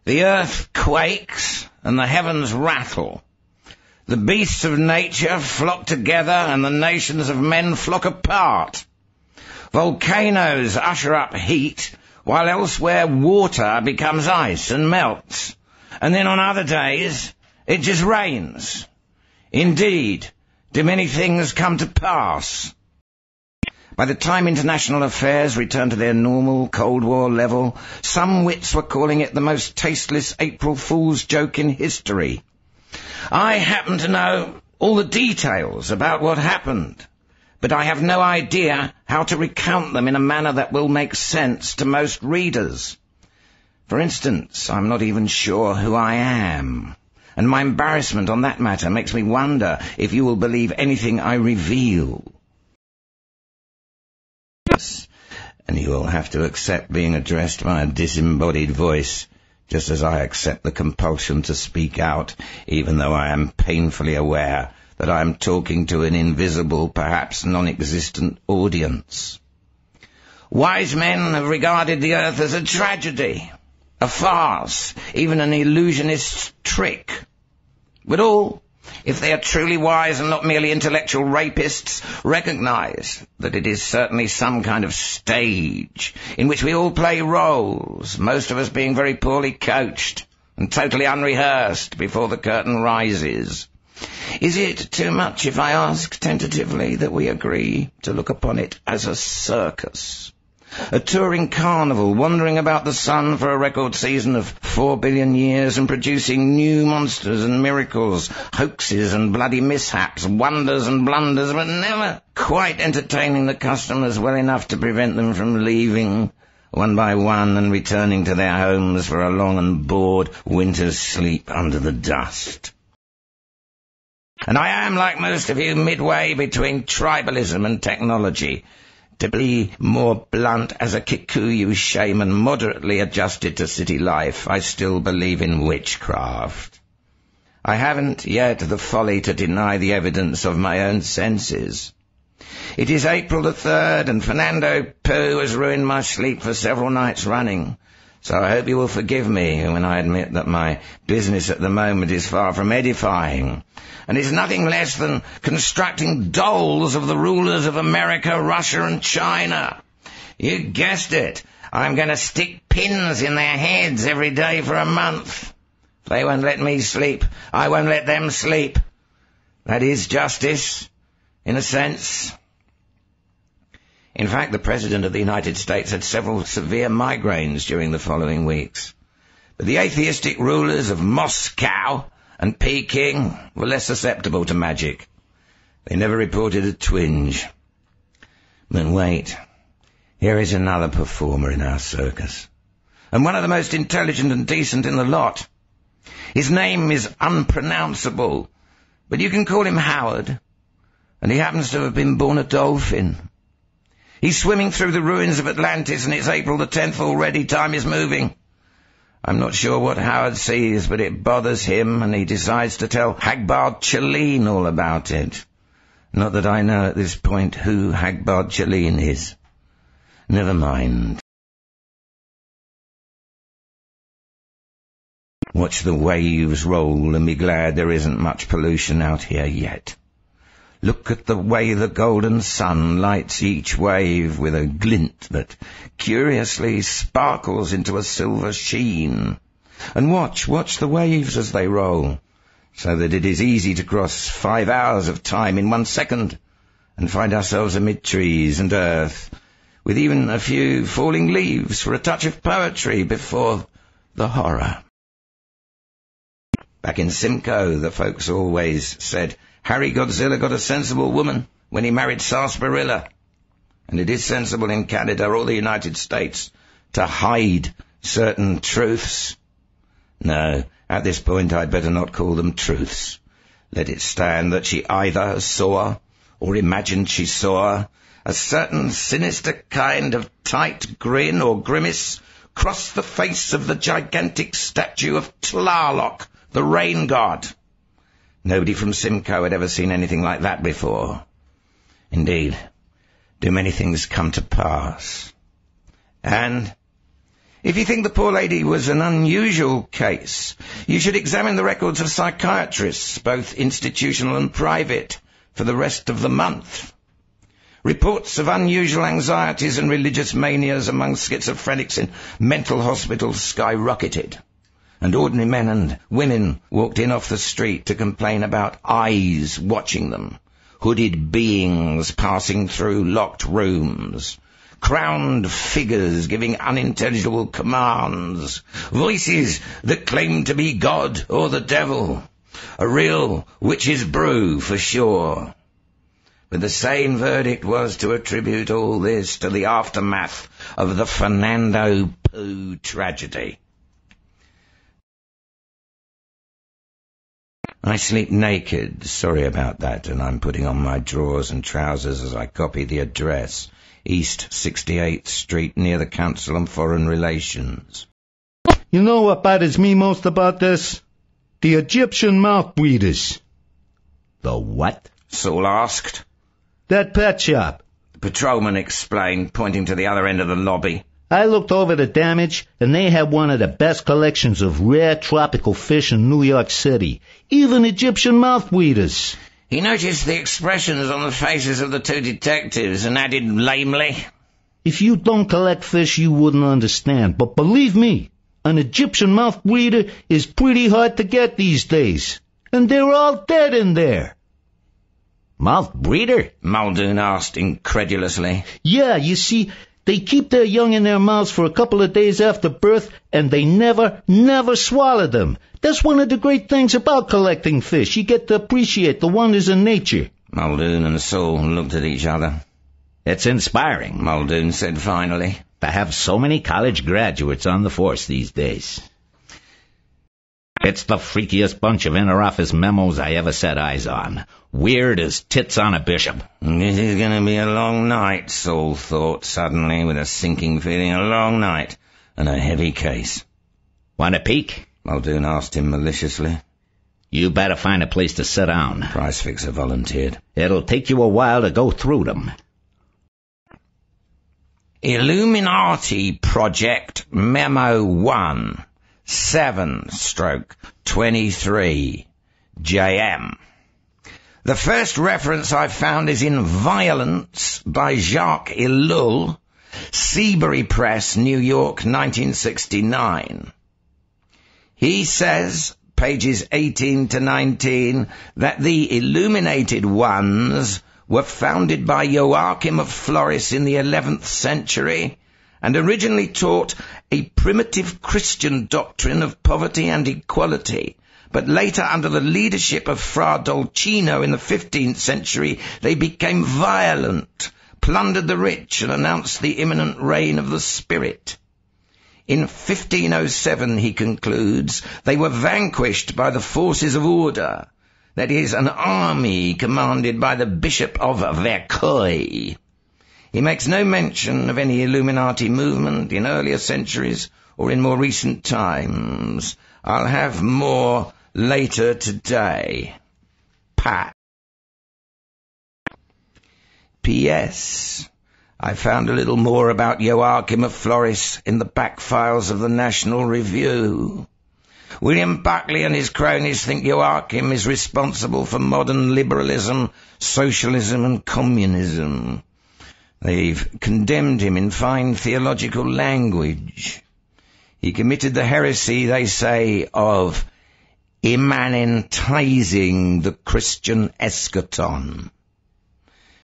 The earth quakes and the heavens rattle. The beasts of nature flock together and the nations of men flock apart. Volcanoes usher up heat, while elsewhere water becomes ice and melts. And then on other days, it just rains. Indeed, do many things come to pass? By the time international affairs returned to their normal Cold War level, some wits were calling it the most tasteless April Fool's joke in history. I happen to know all the details about what happened, but I have no idea how to recount them in a manner that will make sense to most readers. For instance, I'm not even sure who I am, and my embarrassment on that matter makes me wonder if you will believe anything I reveal. And you will have to accept being addressed by a disembodied voice, just as I accept the compulsion to speak out, even though I am painfully aware that I am talking to an invisible, perhaps non-existent audience. Wise men have regarded the earth as a tragedy, a farce, even an illusionist's trick. But all, if they are truly wise and not merely intellectual rapists, recognize that it is certainly some kind of stage in which we all play roles, most of us being very poorly coached and totally unrehearsed before the curtain rises. Is it too much if I ask tentatively that we agree to look upon it as a circus? A touring carnival wandering about the sun for a record season of 4 billion years and producing new monsters and miracles, hoaxes and bloody mishaps, wonders and blunders, but never quite entertaining the customers well enough to prevent them from leaving one by one and returning to their homes for a long and bored winter's sleep under the dust. And I am, like most of you, midway between tribalism and technology. To be more blunt, as a Kikuyu shaman moderately adjusted to city life, I still believe in witchcraft. I haven't yet the folly to deny the evidence of my own senses. It is April the 3rd, and Fernando Poo has ruined my sleep for several nights running, so I hope you will forgive me when I admit that my business at the moment is far from edifying, and is nothing less than constructing dolls of the rulers of America, Russia, and China. You guessed it. I'm going to stick pins in their heads every day for a month. If they won't let me sleep, I won't let them sleep. That is justice, in a sense. In fact, the President of the United States had several severe migraines during the following weeks. But the atheistic rulers of Moscow and Peking were less susceptible to magic. They never reported a twinge. But wait, here is another performer in our circus, and one of the most intelligent and decent in the lot. His name is unpronounceable, but you can call him Howard, and he happens to have been born a dolphin. He's swimming through the ruins of Atlantis, and it's April the 10th already. Time is moving. I'm not sure what Howard sees, but it bothers him, and he decides to tell Hagbard Chelene all about it. Not that I know at this point who Hagbard Chelene is. Never mind. Watch the waves roll and be glad there isn't much pollution out here yet. Look at the way the golden sun lights each wave with a glint that curiously sparkles into a silver sheen. And watch the waves as they roll, so that it is easy to cross 5 hours of time in 1 second and find ourselves amid trees and earth, with even a few falling leaves for a touch of poetry before the horror. Back in Simcoe, the folks always said, Harry Godzilla got a sensible woman when he married Sarsaparilla. And it is sensible in Canada or the United States to hide certain truths. No, at this point I'd better not call them truths. Let it stand that she either saw, or imagined she saw, a certain sinister kind of tight grin or grimace cross the face of the gigantic statue of Tlaloc, the rain god. Nobody from Simcoe had ever seen anything like that before. Indeed, do many things come to pass? And If you think the poor lady was an unusual case, you should examine the records of psychiatrists, both institutional and private, for the rest of the month. Reports of unusual anxieties and religious manias among schizophrenics in mental hospitals skyrocketed, and ordinary men and women walked in off the street to complain about eyes watching them, hooded beings passing through locked rooms, crowned figures giving unintelligible commands, voices that claimed to be God or the devil, a real witch's brew for sure. But the sane verdict was to attribute all this to the aftermath of the Fernando Poo tragedy. I sleep naked, sorry about that, and I'm putting on my drawers and trousers as I copy the address, East 68th Street, near the Council on Foreign Relations. You know what bothers me most about this? The Egyptian mouth breathers. The what? Saul asked. That pet shop. The patrolman explained, pointing to the other end of the lobby. I looked over the damage, and they had one of the best collections of rare tropical fish in New York City. Even Egyptian mouth breathers. He noticed the expressions on the faces of the two detectives and added lamely, If you don't collect fish, you wouldn't understand. But believe me, an Egyptian mouth breather is pretty hard to get these days. And they're all dead in there. Mouth breather? Muldoon asked incredulously. Yeah, you see, they keep their young in their mouths for a couple of days after birth, and they never swallow them. That's one of the great things about collecting fish. You get to appreciate the wonders of nature. Muldoon and Saul looked at each other. It's inspiring, Muldoon said finally, to have so many college graduates on the force these days. It's the freakiest bunch of inter-office memos I ever set eyes on. Weird as tits on a bishop. This is going to be a long night, Saul thought suddenly, with a sinking feeling. A long night and a heavy case. Want a peek? Muldoon asked him maliciously. You better find a place to sit down. Price Fixer volunteered. It'll take you a while to go through them. Illuminati Project Memo 1, 7/23 JM. The first reference I found is in Violence by Jacques Ellul, Seabury Press, New York, 1969. He says, pages 18 to 19, that the Illuminated Ones were founded by Joachim of Floris in the 11th century and originally taught a primitive Christian doctrine of poverty and equality. But later, under the leadership of Fra Dolcino in the 15th century, they became violent, plundered the rich, and announced the imminent reign of the Spirit. In 1507, he concludes, they were vanquished by the forces of order, that is, an army commanded by the Bishop of Vercoy. He makes no mention of any Illuminati movement in earlier centuries or in more recent times. I'll have more later today. Pat. P.S. I found a little more about Joachim of Floris in the back files of the National Review. William Buckley and his cronies think Joachim is responsible for modern liberalism, socialism and communism. They've condemned him in fine theological language. He committed the heresy, they say, of immanentizing the Christian eschaton.